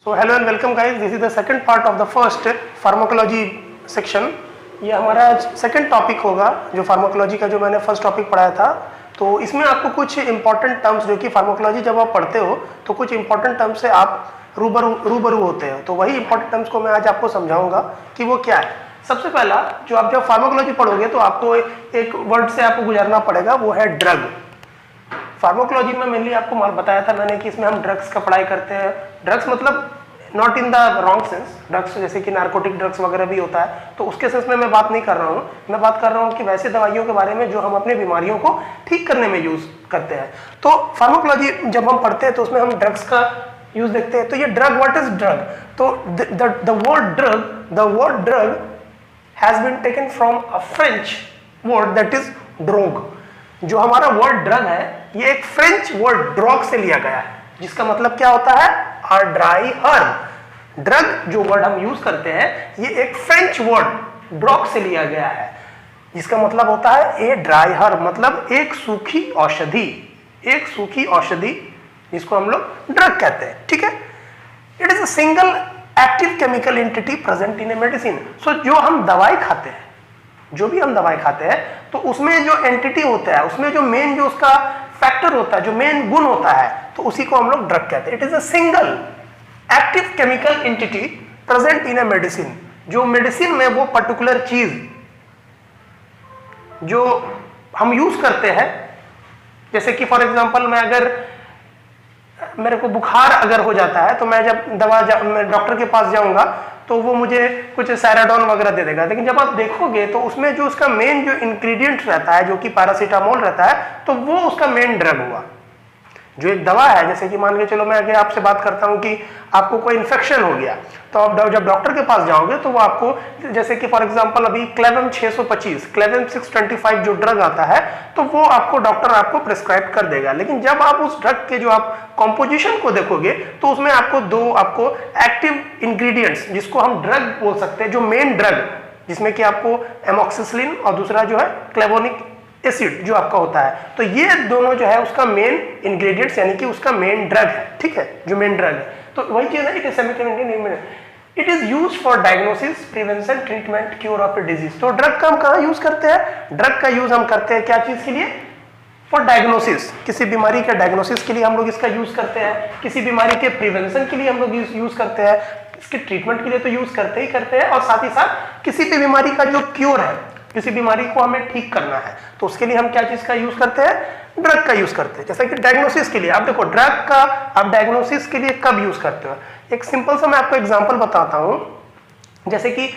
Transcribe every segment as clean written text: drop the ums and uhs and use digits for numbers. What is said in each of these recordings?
तो hello and welcome guys, this is the second part of the first pharmacology section. ये हमारा second topic होगा जो pharmacology का जो मैंने फर्स्ट टॉपिक पढ़ाया था। तो इसमें आपको कुछ इंपॉर्टेंट टर्म्स जो कि फार्माकोलॉजी जब आप पढ़ते हो तो कुछ इंपॉर्टेंट टर्म्स से आप रूबरू होते हो। तो वही इंपॉर्टेंट टर्म्स को मैं आज आपको समझाऊंगा कि वो क्या है। सबसे पहला जो आप जब फार्माकोलॉजी पढ़ोगे तो आपको एक वर्ड से आपको गुजरना पड़ेगा, वो है ड्रग। फार्माकोलॉजी में मेनली आपको बताया था मैंने कि इसमें हम ड्रग्स का पढ़ाई करते हैं। ड्रग्स मतलब not in the wrong sense, drugs जैसे कि नार्कोटिक ड्रग्स वगैरह भी होता है, तो उसके सेंस में मैं बात नहीं कर रहा हूँ। मैं बात कर रहा हूँ कि वैसे दवाइयों के बारे में जो हम अपनी बीमारियों को ठीक करने में यूज करते हैं। तो फार्माकोलॉजी जब हम पढ़ते हैं तो उसमें हम ड्रग्स का यूज देखते हैं। तो ये ड्रग, व्हाट इज ड्रग? तो the word drug has been taken from a French word that is drogue. जो हमारा वर्ड ड्रग है ये एक फ्रेंच वर्ड ड्रॉग से लिया गया है, जिसका मतलब क्या होता है? A dry herb. ड्रग जो वर्ड हम यूज करते हैं ये एक फ्रेंच वर्ड ड्रॉग से लिया गया है, जिसका मतलब होता है ए ड्राई हर्ब, मतलब एक सूखी औषधि। एक सूखी औषधि जिसको हम लोग ड्रग कहते हैं, ठीक है। It is a single active chemical entity present in a medicine. So जो हम दवाई खाते हैं, जो भी हम दवाई खाते हैं, तो उसमें जो एंटिटी होता है, उसमें जो मेन जो उसका फैक्टर होता है, जो मेन गुण होता है, तो उसी को हम लोग ड्रग कहते हैं। It is a single active chemical entity present in a medicine. जो मेडिसिन में वो पर्टिकुलर चीज जो हम यूज करते हैं, जैसे कि फॉर एग्जांपल मैं अगर मेरे को बुखार अगर हो जाता है तो मैं जब मैं डॉक्टर के पास जाऊंगा तो वो मुझे कुछ सैराडोन वगैरह दे देगा। लेकिन जब आप देखोगे तो उसमें जो उसका मेन जो इंग्रेडिएंट रहता है, जो कि पैरासीटामोल रहता है, तो वो उसका मेन ड्रग हुआ। जो एक दवा है, जैसे कि मान के चलो मैं अगर आपसे बात करता हूं कि आपको कोई इन्फेक्शन हो गया, तो आप जब डॉक्टर के पास जाओगे तो वो आपको, जैसे कि फॉर एग्जांपल अभी क्लेवेम 625, क्लेवेम 625 जो ड्रग आता है, तो वो आपको डॉक्टर आपको प्रिस्क्राइब कर देगा। लेकिन जब आप उस ड्रग के जो आप कॉम्पोजिशन को देखोगे तो उसमें आपको एक्टिव इंग्रेडिएंट्स, जिसको हम ड्रग बोल सकते हैं, जो मेन ड्रग, जिसमें कि आपको एमोक्सिसिलिन और दूसरा जो है क्लेवोनिक एसिड जो आपका होता है, तो ये दोनों जो है उसका मेन इंग्रेडिएंट्स, यानी कि उसका मेन ड्रग है, ठीक है, जो मेन ड्रग है। तो वही चीज है, it is used for diagnosis, prevention, treatment, cure of a disease. तो ड्रग का हम कहाँ यूज करते हैं? ड्रग का यूज हम करते हैं क्या चीज के लिए? For diagnosis. किसी बीमारी के डायग्नोसिस के लिए हम लोग इसका यूज करते हैं, किसी बीमारी के प्रिवेंशन के लिए हम लोग यूज करते हैं, इसके ट्रीटमेंट के लिए तो यूज करते हैं, और साथ ही साथ किसी भी बीमारी का जो क्योर है, किसी बीमारी को हमें ठीक करना है, तो उसके लिए हम क्या चीज का यूज करते हैं? ड्रग का यूज करते हैं। जैसा कि डायग्नोसिस के लिए आप देखो, ड्रग का आप डायग्नोसिस के लिए कब यूज करते हो? एक सिंपल सा मैं आपको एग्जांपल बताता हूं। जैसे कि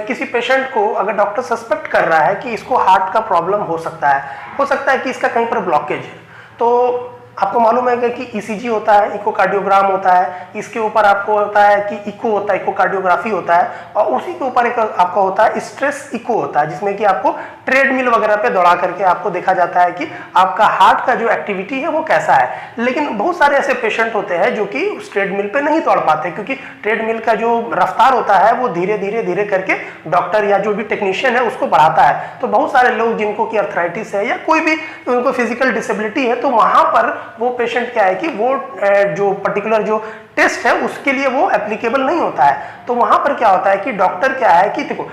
किसी पेशेंट को अगर डॉक्टर सस्पेक्ट कर रहा है कि इसको हार्ट का प्रॉब्लम हो सकता है कि इसका कहीं पर ब्लॉकेज है, तो आपको मालूम है कि ईसीजी होता है, इकोकार्डियोग्राम होता है, इसके ऊपर आपको होता है कि इको होता है, इकोकार्डियोग्राफी होता है, और उसी के ऊपर एक आपका होता है स्ट्रेस इको होता है, जिसमें कि आपको ट्रेडमिल वगैरह पे दौड़ा करके आपको देखा जाता है कि आपका हार्ट का जो एक्टिविटी है वो कैसा है। लेकिन बहुत सारे ऐसे पेशेंट होते हैं जो कि उस ट्रेडमिल पे नहीं दौड़ पाते, क्योंकि ट्रेडमिल का जो रफ्तार होता है वो धीरे धीरे करके डॉक्टर या जो भी टेक्नीशियन है उसको बढ़ाता है। तो बहुत सारे लोग जिनको की अर्थराइटिस है या कोई भी उनको फिजिकल डिसेबिलिटी है, तो वहां पर वो पेशेंट क्या है कि वो जो पर्टिकुलर जो टेस्ट है उसके लिए वो एप्लीकेबल नहीं होता है। तो वहां पर क्या होता है कि डॉक्टर क्या है कि देखो,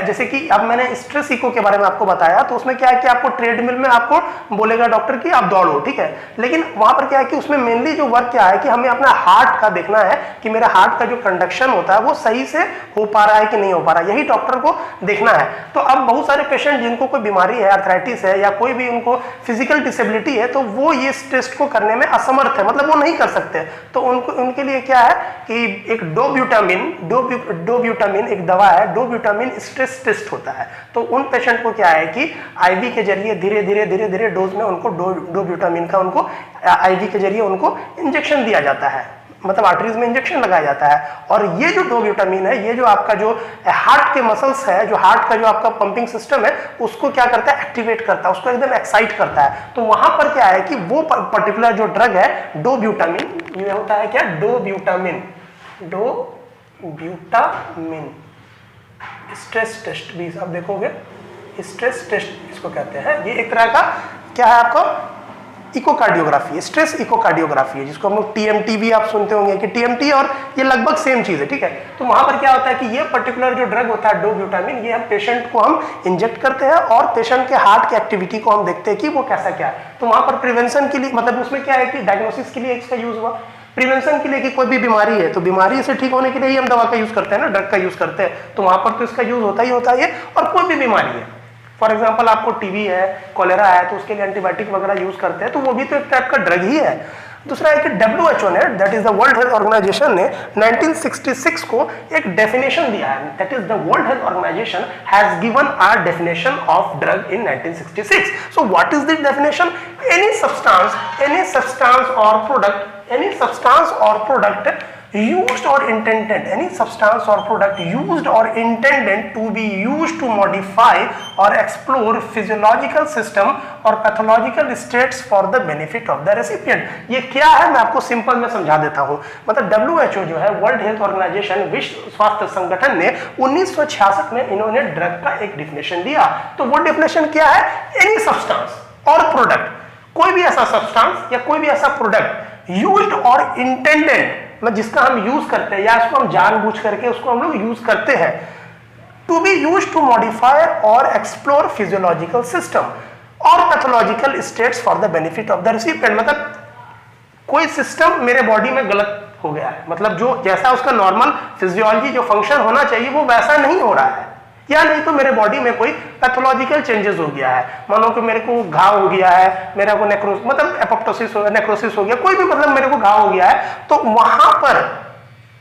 जैसे कि अब मैंने स्ट्रेस इको के बारे में आपको बताया, तो उसमें क्या है कि आपको ट्रेडमिल में आपको बोलेगा डॉक्टर कि आप दौड़ो, ठीक है। लेकिन वहां पर क्या है कि उसमें मेनली जो वर्क क्या है कि हमें अपना हार्ट का देखना है कि मेरा हार्ट का जो कंडक्शन होता है वो सही से हो पा रहा है कि नहीं हो पा रहा है, यही डॉक्टर को देखना है। तो अब बहुत सारे पेशेंट जिनको कोई बीमारी है, अर्थराइटिस है या कोई भी उनको फिजिकल डिसेबिलिटी है, तो वो ये टेस्ट को करने में असमर्थ है, मतलब वो नहीं कर सकते। तो उनके लिए क्या है कि एक डोब्यूटामिन एक दवा है, डोब्यूटामिन स्ट्रेस टेस्ट होता है। तो उन पेशेंट को क्या है कि आईवी के जरिए धीरे धीरे डोज में उनको डोब्यूटामिन का उनको आईवी के जरिए उनको इंजेक्शन दिया जाता है, मतलब आर्टरीज में इंजेक्शन लगाया जाता है। और ये जो डोब्यूटामिन है, ये जो आपका जो हार्ट के मसल्स है, जो हार्ट का जो आपका पंपिंग सिस्टम है, उसको क्या करता है? एक्टिवेट करता है, उसको एकदम एक्साइट करता है। तो वहां पर क्या है कि वो पर्टिकुलर जो ड्रग है डोब्यूटामिन, ये होता है क्या? डोब्यूटामिन स्ट्रेस टेस्ट भी आप देखोगे, स्ट्रेस टेस्ट इसको कहते हैं। ये एक तरह का क्या है आपको? इकोकार्डियोग्राफी है, स्ट्रेस इकोकार्डियोग्राफी है, जिसको हम लोग टीएमटी भी आप सुनते होंगे कि टीएमटी और ये लगभग सेम चीज है, ठीक है। तो वहां पर क्या होता है कि ये पर्टिकुलर जो ड्रग होता है डोब्यूटामिन, ये हम पेशेंट को हम इंजेक्ट करते हैं और पेशेंट के हार्ट की एक्टिविटी को हम देखते हैं कि वो कैसा क्या है। तो वहां पर प्रिवेंशन के लिए, मतलब उसमें क्या है कि डायग्नोसिस के लिए इसका यूज हुआ, प्रिवेंशन के लिए कि कोई भी बीमारी है तो बीमारी से ठीक होने के लिए ही हम दवा का यूज करते हैं ना, ड्रग का यूज करते हैं, तो वहां पर तो इसका यूज होता ही होता है। और कोई भी बीमारी है, फॉर एग्जाम्पल आपको टीबी है, कोलेरा है, तो उसके लिए एंटीबायोटिक वगैरह यूज करते हैं, तो वो भी तो एक टाइप का ड्रग ही है। दूसरा है कि WHO ने, that is the World Health Organization ने 1966 को एक डेफिनेशन दिया है, that is the World Health Organization has given a definition of drug in 1966। So what is the definition? Any substance or product used or intended, any substance or product used or intended to be used to modify or explore physiological system or pathological states for the benefit of the recipient। ये क्या है मैं आपको simple में समझा देता हूँ। मतलब WHO जो है, वर्ल्ड हेल्थ ऑर्गेनाइजेशन, विश्व स्वास्थ्य संगठन ने 1966 में इन्होंने ड्रग का एक डिफिनेशन दिया। तो वो डिफिनेशन क्या है? एनी सब्सटेंस और प्रोडक्ट, कोई भी ऐसा सब्सटेंस या कोई भी ऐसा प्रोडक्ट यूज्ड और इंटेंडेड, मतलब जिसका हम यूज करते हैं या इसको हम जानबूझ करके उसको हम लोग यूज करते हैं, to be use to modify or explore physiological system or pathological states for the benefit of the recipient. मतलब कोई सिस्टम मेरे बॉडी में गलत हो गया है, मतलब जो जैसा उसका नॉर्मल फिजियोलॉजी जो फंक्शन होना चाहिए वो वैसा नहीं हो रहा है, या नहीं तो मेरे बॉडी में कोई पैथोलॉजिकल चेंजेस हो गया है, मानो कि मेरे को घाव हो गया है, मेरे को नेक्रोसिस, मतलब एपोप्टोसिस हो गया, नेक्रोसिस हो गया, कोई भी मतलब मेरे को घाव हो गया है, तो वहां पर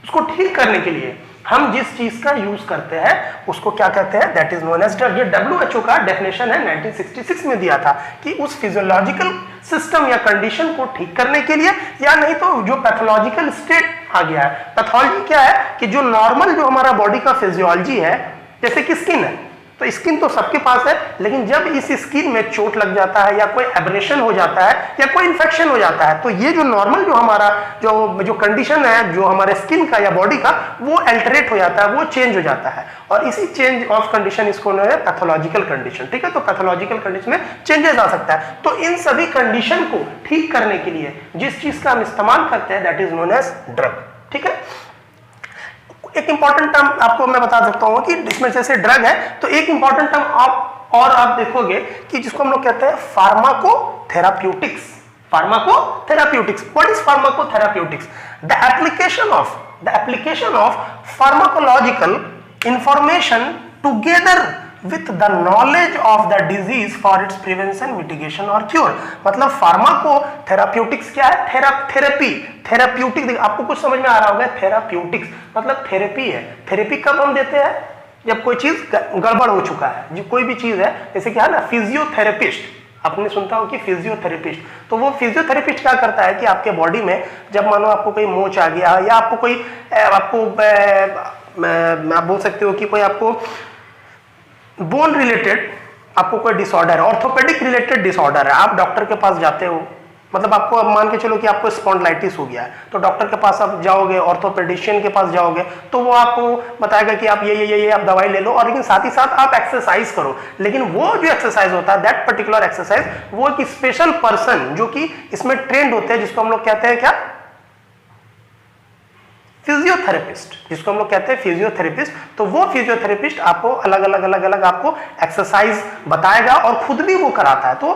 उसको ठीक करने के लिए हम जिस चीज का यूज करते हैं उसको क्या कहते हैं? That is known as drug. ये WHO का डेफिनेशन है, 1966 में दिया था कि उस फिजियोलॉजिकल सिस्टम या कंडीशन को ठीक करने के लिए, या नहीं तो जो पैथोलॉजिकल स्टेट आ गया है। पैथोलॉजी क्या है कि जो नॉर्मल जो हमारा बॉडी का फिजियोलॉजी है, जैसे कि स्किन है, तो स्किन तो सबके पास है, लेकिन जब इस स्किन में चोट लग जाता है या कोई एब्रेशन हो जाता है या कोई इन्फेक्शन हो जाता है, तो ये जो नॉर्मल जो हमारा जो कंडीशन है जो हमारे स्किन का या बॉडी का, वो अल्टरेट हो जाता है, वो चेंज हो जाता है, और इसी चेंज ऑफ कंडीशन इसको है पैथोलॉजिकल कंडीशन, ठीक है। तो पैथोलॉजिकल कंडीशन में चेंजेस आ सकता है। तो इन सभी कंडीशन को ठीक करने के लिए जिस चीज का हम इस्तेमाल करते हैं that is known as drug, ठीक है। एक इंपॉर्टेंट टर्म आपको मैं बता सकता हूं कि इसमें जैसे ड्रग है, तो एक इंपॉर्टेंट टर्म आप देखोगे कि जिसको हम लोग कहते हैं pharmacotherapeutics. Pharmacotherapeutics, what is pharmacotherapeutics? The application of pharmacological information together with the knowledge of the disease for its prevention, mitigation और cure। मतलब फार्माकोथेराप्यूटिक्स क्या है? थेराप्यूटिक, आपको कुछ समझ में आ रहा होगा, थेराप्यूटिक्स मतलब थेरेपी है। थेरेपी कब हम देते हैं? जब कोई चीज गड़बड़ हो चुका है, जो कोई भी चीज है, जैसे क्या है ना, फिजियोथेरेपिस्ट, आपने सुनता हो कि फिजियोथेरेपिस्ट, तो वो फिजियोथेरेपिस्ट क्या करता है कि आपके बॉडी में जब मानो आपको कोई मोच आ गया या आपको कोई आप बोल सकते हो कि कोई आपको बोन रिलेटेड आपको कोई डिसऑर्डर है, ऑर्थोपेडिक रिलेटेड डिसऑर्डर है, आप डॉक्टर के पास जाते हो, मतलब आपको अब मान के चलो कि आपको स्पॉन्डिलाइटिस हो गया है, तो डॉक्टर के पास आप जाओगे, ऑर्थोपेडिशियन के पास जाओगे, तो वो आपको बताएगा कि आप ये आप दवाई ले लो, और लेकिन साथ ही साथ आप एक्सरसाइज करो। लेकिन वो जो एक्सरसाइज होता है, दैट पर्टिकुलर एक्सरसाइज, वो एक स्पेशल पर्सन जो कि इसमें ट्रेंड होते हैं, जिसको हम लोग कहते हैं क्या? फिजियोथेरेपिस्ट, जिसको हम लोग कहते हैं फिजियोथेरेपिस्ट। तो वो फिजियोथेरेपिस्ट आपको अलग अलग आपको एक्सरसाइज बताएगा और खुद भी वो कराता है। तो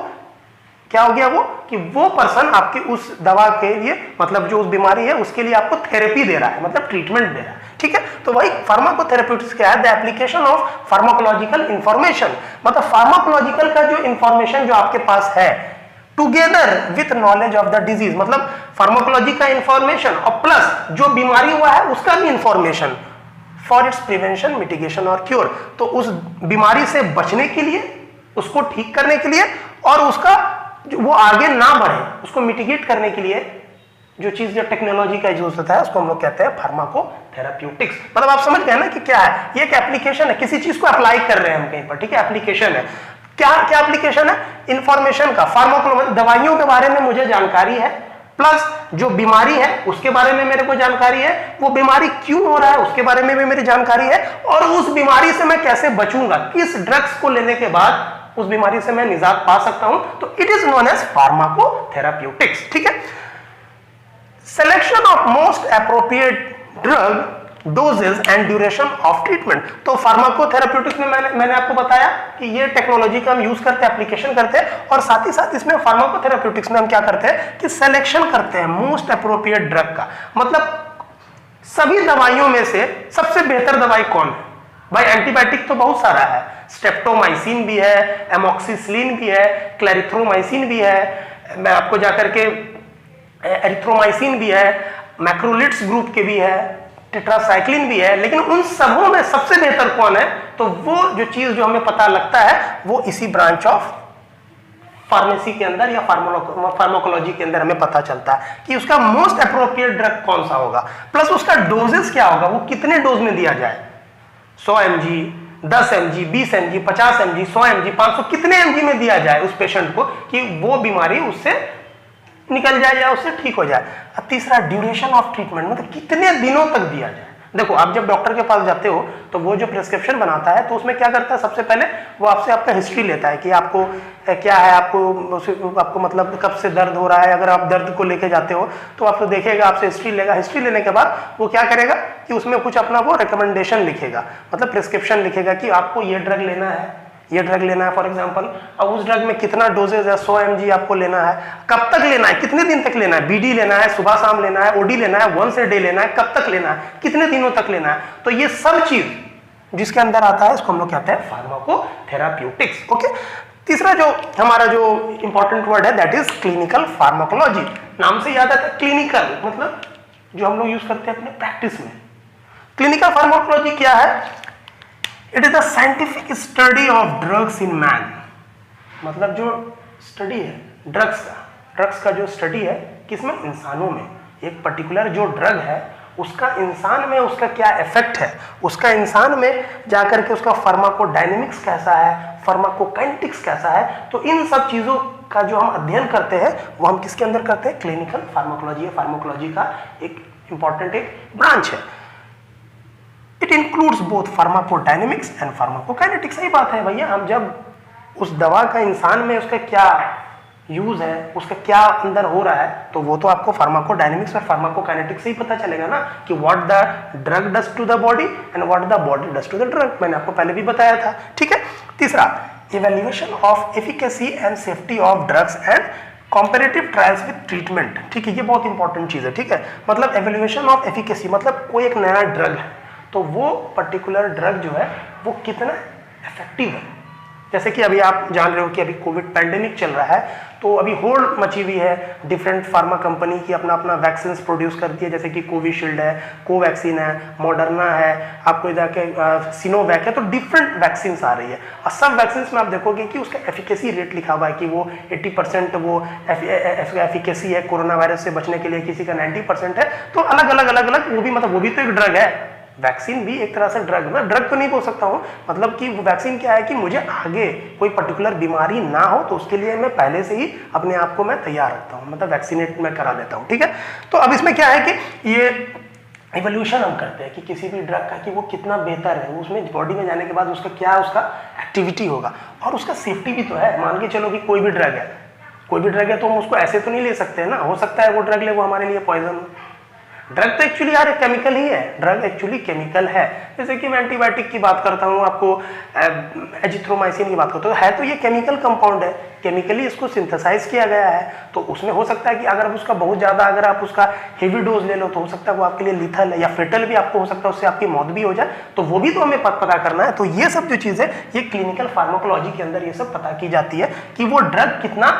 क्या हो गया वो कि वो पर्सन आपके उस दवा के लिए, मतलब जो उस बीमारी है उसके लिए आपको थेरेपी दे रहा है, मतलब ट्रीटमेंट दे रहा है, ठीक है। तो वही फार्माकोथेरेप्यूटिक्स क्या है? The application of pharmacological information, मतलब फार्माकोलॉजिकल का जो इंफॉर्मेशन जो आपके पास है together with knowledge of the disease, मतलब फार्माकोलॉजी का इंफॉर्मेशन और प्लस जो बीमारी हुआ है उसका भी information for its prevention, mitigation और क्योर। तो उस बीमारी से बचने के लिए, उसको ठीक करने के लिए, और उसका वो आगे ना बढ़े उसको मिटिगेट करने के लिए जो चीज, जो टेक्नोलॉजी का यूज होता है, उसको हम लोग कहते हैं फार्माकोथेराप्यूटिक्स। मतलब आप समझ गए ना कि क्या है? ये एक एप्लीकेशन है, किसी चीज को अप्लाई कर रहे हैं हम कहीं पर, ठीक है, एप्लीकेशन है। क्या एप्लीकेशन है? इंफॉर्मेशन का। फार्माकोलॉजी, दवाइयों के बारे में मुझे जानकारी है, प्लस जो बीमारी है उसके बारे में मेरे को जानकारी है, वो बीमारी क्यों हो रहा है उसके बारे में भी मेरी जानकारी है, और उस बीमारी से मैं कैसे बचूंगा, किस ड्रग्स को लेने के बाद उस बीमारी से मैं निजात पा सकता हूं, तो it is known as pharmacotherapeutics. ठीक है, selection of most appropriate drug, dosages and duration of treatment. तो फार्माकोथेराप्यूटिक्स में मैंने आपको बताया कि ये टेक्नोलॉजी का हम यूज करते हैं, एप्लीकेशन करते हैं, और साथ ही साथ इसमें फार्माकोथेराप्यूटिक्स में हम क्या करते हैं कि सिलेक्शन करते हैं मोस्ट एप्रोप्रिएट ड्रग का। मतलब सभी दवाइयों में से सबसे बेहतर दवाई कौन है? भाई एंटीबायोटिक तो बहुत सारा है, स्ट्रेप्टोमाइसिन भी है, एमोक्सिसिलिन भी है, क्लैरिथ्रोमाइसिन भी है, मैं आपको जाकर के एरिथ्रोमाइसिन भी है, मैक्रोलिड्स ग्रुप के भी है, टेट्रासाइक्लिन भी है, लेकिन उन सबों में सबसे बेहतर कौन है? तो वो जो चीज जो हमें पता लगता है वो इसी ब्रांच ऑफ फार्मेसी के अंदर या फार्माकोलॉजी के अंदर हमें पता चलता है कि उसका मोस्ट अप्रोप्रिएट ड्रग कौन सा होगा, प्लस उसका डोजेस क्या होगा, वो कितने डोज में दिया जाए, 100 mg, 10 mg, 20 mg, 50 mg, 100 mg, 500, कितने mg में दिया जाए उस पेशेंट को कि वो बीमारी उससे निकल जाए या उससे ठीक हो जाए। अब तीसरा ड्यूरेशन ऑफ ट्रीटमेंट, मतलब कितने दिनों तक दिया जाए। देखो आप जब डॉक्टर के पास जाते हो तो वो जो प्रिस्क्रिप्शन बनाता है तो उसमें क्या करता है, सबसे पहले वो आपसे आपका हिस्ट्री लेता है कि आपको क्या है, आपको मतलब कब से दर्द हो रहा है। अगर आप दर्द को लेके जाते हो तो आपको देखेगा, आपसे हिस्ट्री लेगा, हिस्ट्री लेने के बाद वो क्या करेगा कि उसमें कुछ अपना वो रिकमेंडेशन लिखेगा, मतलब प्रिस्क्रिप्शन लिखेगा कि आपको ये ड्रग लेना है, ये ड्रग लेना है फॉर एग्जांपल, अब उस ड्रग में कितना डोजेज है, 100 mg आपको लेना है, कब तक लेना है, कितने दिन तक लेना है, बीडी लेना है, सुबह शाम लेना है, ओडी लेना है, वंस ए डे लेना है, कब तक लेना है, कितने दिनों तक लेना है। तो ये सब चीज जिसके अंदर आता है इसको हम लोग कहते हैं फार्माकोथेराप्यूटिक्स। ओके, तीसरा जो हमारा जो इंपॉर्टेंट वर्ड है दैट इज क्लिनिकल फार्माकोलॉजी। नाम से याद आता है क्लिनिकल, मतलब जो हम लोग यूज करते हैं अपने प्रैक्टिस में। क्लिनिकल फार्माकोलॉजी क्या है? It is the scientific study of drugs in man. मतलब जो स्टडी है ड्रग्स का जो स्टडी है किसमें? इंसानों में। एक पर्टिकुलर जो ड्रग है उसका इंसान में उसका क्या इफेक्ट है, उसका इंसान में जाकर के उसका फार्माकोडायनेमिक्स कैसा है, फार्माकोकाइनेटिक्स कैसा है। तो इन सब चीजों का जो हम अध्ययन करते हैं वो हम किसके अंदर करते हैं? Clinical pharmacology. फार्माकोलॉजी का एक इंपॉर्टेंट एक ब्रांच है। It includes both pharmacodynamics and pharmacokinetics. सही बात है भैया, हम जब उस दवा का इंसान में उसका क्या यूज है, उसका क्या अंदर हो रहा है, तो वो तो आपको फार्माकोडायनेमिक्स और फार्माकोकाइनेटिक्स से ही पता चलेगा ना कि what the drug does to the body and what the body does to the drug. मैंने आपको पहले भी बताया था। ठीक है, तीसरा evaluation of efficacy and safety of drugs and comparative trials with treatment. ठीक है, ये बहुत इंपॉर्टेंट चीज है। ठीक है, मतलब एवैल्यूएशन ऑफ एफिकेसी, मतलब कोई एक नया ड्रग है तो वो पर्टिकुलर ड्रग जो है वो कितना इफेक्टिव है। जैसे कि अभी आप जान रहे हो कि अभी कोविड पैंडेमिक चल रहा है, तो अभी होड़ मची हुई है, डिफरेंट फार्मा कंपनी की अपना अपना वैक्सीन प्रोड्यूस करती है, जैसे कि कोविशील्ड है, कोवैक्सीन है, मॉडर्ना है, आपको इधर के सिनोवैक है, तो डिफरेंट वैक्सीन आ रही है। और सब वैक्सीन में आप देखोगे कि उसका एफिकेसी रेट लिखा हुआ है कि वो 80% वो एफिकेसी है कोरोना वायरस से बचने के लिए, किसी का 90% है। तो अलग अलग वो भी मतलब वो भी तो एक ड्रग है, वैक्सीन भी एक तरह से ड्रग, मैं ड्रग तो नहीं बोल सकता हूँ, मतलब कि वैक्सीन क्या है कि मुझे आगे कोई पर्टिकुलर बीमारी ना हो तो उसके लिए मैं पहले से ही अपने आप को मैं तैयार रखता हूँ, मतलब वैक्सीनेट मैं करा देता हूँ। ठीक है, तो अब इसमें क्या है कि ये इवोल्यूशन हम करते हैं कि किसी भी ड्रग का कि वो कितना बेहतर है, उसमें बॉडी में जाने के बाद उसका क्या उसका एक्टिविटी होगा और उसका सेफ्टी भी तो है। मान के चलो कि कोई भी ड्रग है तो हम उसको ऐसे तो नहीं ले सकते ना, हो सकता है वो ड्रग ले वो हमारे लिए पॉइजन हो। ड्रग तो एक्चुअली यार केमिकल ही है, ड्रग एक्चुअली केमिकल है। जैसे कि मैं एंटीबायोटिक की बात करता हूँ, आपको एजिथ्रोमाइसिन की बात करता हूँ, है तो ये केमिकल कंपाउंड है, केमिकली इसको सिंथेसाइज किया गया है। तो उसमें हो सकता है कि अगर उसका बहुत ज़्यादा अगर आप उसका हेवी डोज ले लो तो हो सकता है वो आपके लिए लीथल है या फेटल भी आपको हो सकता है, उससे आपकी मौत भी हो जाए। तो वो भी तो हमें पता करना है। तो ये सब जो चीज़ है ये क्लिनिकल फार्माकोलॉजी के अंदर ये सब पता की जाती है कि वो ड्रग कितना,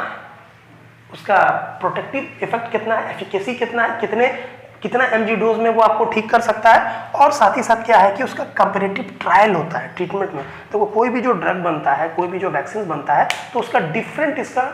उसका प्रोटेक्टिव इफेक्ट कितना है, एफिकेसी कितना है, कितना mg डोज में वो आपको ठीक कर सकता है। और साथ ही साथ क्या है कि उसका कंपैरेटिव ट्रायल होता है ट्रीटमेंट में। तो कोई भी जो ड्रग बनता है, कोई भी जो वैक्सीन बनता है तो उसका डिफरेंट इसका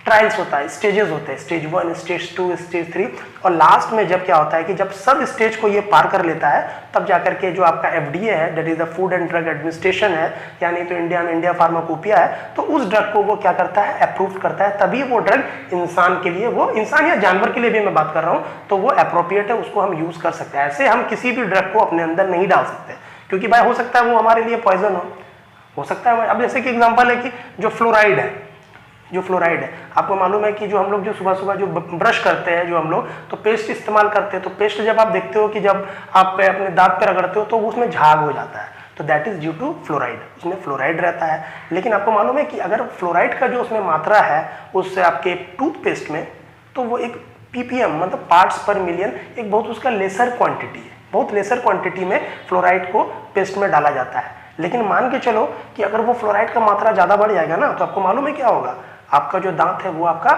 ट्रायल्स होता है, स्टेजेस होते हैं, स्टेज 1, स्टेज 2, स्टेज 3, और लास्ट में जब क्या होता है कि जब सब स्टेज को ये पार कर लेता है तब जाकर के जो आपका FDA है, that is the food and drug administration है, यानी तो इंडिया में इंडिया फार्माकोपिया है, तो उस ड्रग को वो क्या करता है, अप्रूव करता है। तभी वो ड्रग इंसान के लिए, वो इंसान या जानवर के लिए भी मैं बात कर रहा हूँ, तो वो अप्रोप्रिएट है, उसको हम यूज कर सकते हैं। ऐसे हम किसी भी ड्रग को अपने अंदर नहीं डाल सकते, क्योंकि भाई हो सकता है वो हमारे लिए पॉइजन हो सकता है। अब जैसे कि एग्जांपल है कि जो फ्लोराइड है, आपको मालूम है कि जो हम लोग जो सुबह सुबह जो ब्रश करते हैं, जो हम लोग तो पेस्ट इस्तेमाल करते हैं, तो पेस्ट जब आप देखते हो कि जब आप अपने दांत पे रगड़ते हो तो उसमें झाग हो जाता है, तो that is due to fluoride, उसमें फ्लोराइड रहता है। लेकिन आपको मालूम है कि अगर फ्लोराइड का जो उसमें मात्रा है उससे आपके टूथपेस्ट में, तो वो एक ppm मतलब पार्ट्स पर मिलियन, एक बहुत उसका लेसर क्वांटिटी है, बहुत लेसर क्वांटिटी में फ्लोराइड को पेस्ट में डाला जाता है। लेकिन मान के चलो कि अगर वो फ्लोराइड का मात्रा ज़्यादा बढ़ जाएगा ना, तो आपको मालूम है क्या होगा, आपका जो दांत है वो आपका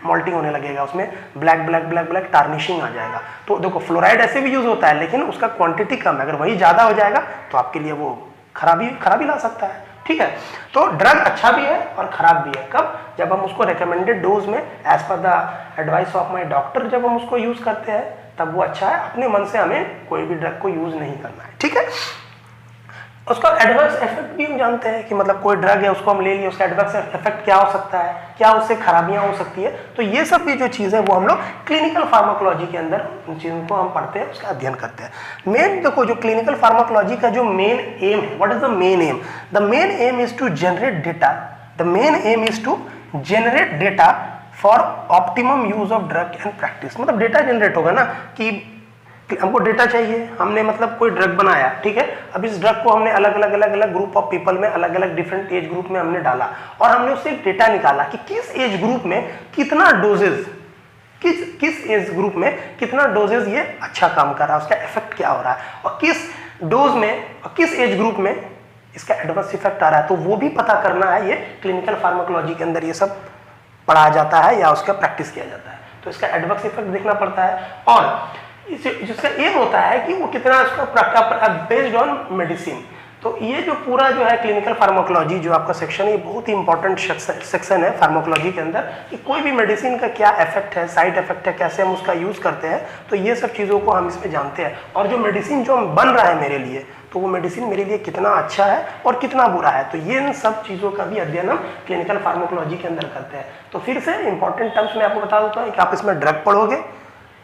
मॉल्टिंग होने लगेगा, उसमें black black black black tarnishing आ जाएगा। तो देखो फ्लोराइड ऐसे भी यूज होता है, लेकिन उसका क्वांटिटी कम है, अगर वही ज़्यादा हो जाएगा तो आपके लिए वो खराबी ला सकता है। ठीक है, तो ड्रग अच्छा भी है और खराब भी है। कब? जब हम उसको रिकमेंडेड डोज में as per the advice of my doctor जब हम उसको यूज करते हैं तब वो अच्छा है। अपने मन से हमें कोई भी ड्रग को यूज नहीं करना है। ठीक है, उसका एडवर्स इफेक्ट भी हम जानते हैं कि मतलब कोई ड्रग है उसको हम ले लिए, उसका एडवर्स इफेक्ट क्या हो सकता है, क्या उससे खराबियां हो सकती है। तो ये सब भी जो चीज़ है वो हम लोग क्लिनिकल फार्माकोलॉजी के अंदर उन चीज़ों को हम पढ़ते हैं, उसका अध्ययन करते हैं। मेन देखो जो क्लिनिकल फार्माकोलॉजी का जो मेन एम है, what is the main aim? The main aim is to generate data, the main aim is to generate data for optimum use of drug and practice. मतलब data generate होगा ना कि हमको data चाहिए, हमने मतलब कोई ड्रग बनाया, ठीक है, अब इस ड्रग को हमने अलग अलग ग्रुप ऑफ पीपल में, अलग अलग डिफरेंट एज ग्रुप में हमने डाला और हमने उससे एक डेटा निकाला कि किस एज ग्रुप में कितना डोजेज, किस एज ग्रुप में कितना डोजेज ये अच्छा काम कर रहा है, उसका इफेक्ट क्या हो रहा है, और किस डोज में और किस एज ग्रुप में इसका एडवर्स इफेक्ट आ रहा है। तो वो भी पता करना है, ये क्लिनिकल फार्माकोलॉजी के अंदर ये सब पढ़ाया जाता है या उसका प्रैक्टिस किया जाता है। तो इसका एडवर्स इफेक्ट देखना पड़ता है और जिसका एम होता है कि वो कितना उसका बेस्ड ऑन मेडिसिन। तो ये जो पूरा जो है क्लिनिकल फार्माकोलॉजी जो आपका सेक्शन है, ये बहुत ही इंपॉर्टेंट सेक्शन है फार्माकोलॉजी के अंदर कि कोई भी मेडिसिन का क्या इफेक्ट है, साइड इफेक्ट है, कैसे हम उसका यूज करते हैं। तो ये सब चीज़ों को हम इसमें जानते हैं। और जो मेडिसिन जो बन रहा है मेरे लिए, तो वो मेडिसिन मेरे लिए कितना अच्छा है और कितना बुरा है, तो ये इन सब चीज़ों का भी अध्ययन हम क्लिनिकल फार्माकोलॉजी के अंदर करते हैं। तो फिर से इंपॉर्टेंट टर्म्स में आपको बता देता हूँ कि आप इसमें ड्रग पढ़ोगे,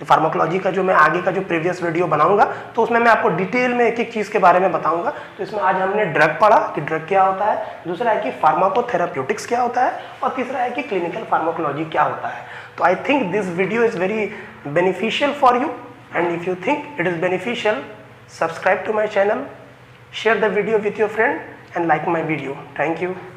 फार्माकोलॉजी का जो मैं आगे का जो प्रीवियस वीडियो बनाऊंगा तो उसमें मैं आपको डिटेल में एक एक चीज़ के बारे में बताऊंगा। तो इसमें आज हमने ड्रग पढ़ा कि ड्रग क्या होता है, दूसरा है कि फार्माकोथेराप्यूटिक्स क्या होता है, और तीसरा है कि क्लिनिकल फार्माकोलॉजी क्या होता है। तो I think this video is very beneficial for you, and if you think it is beneficial, subscribe to my channel, share the video with your friend and like my video. Thank you.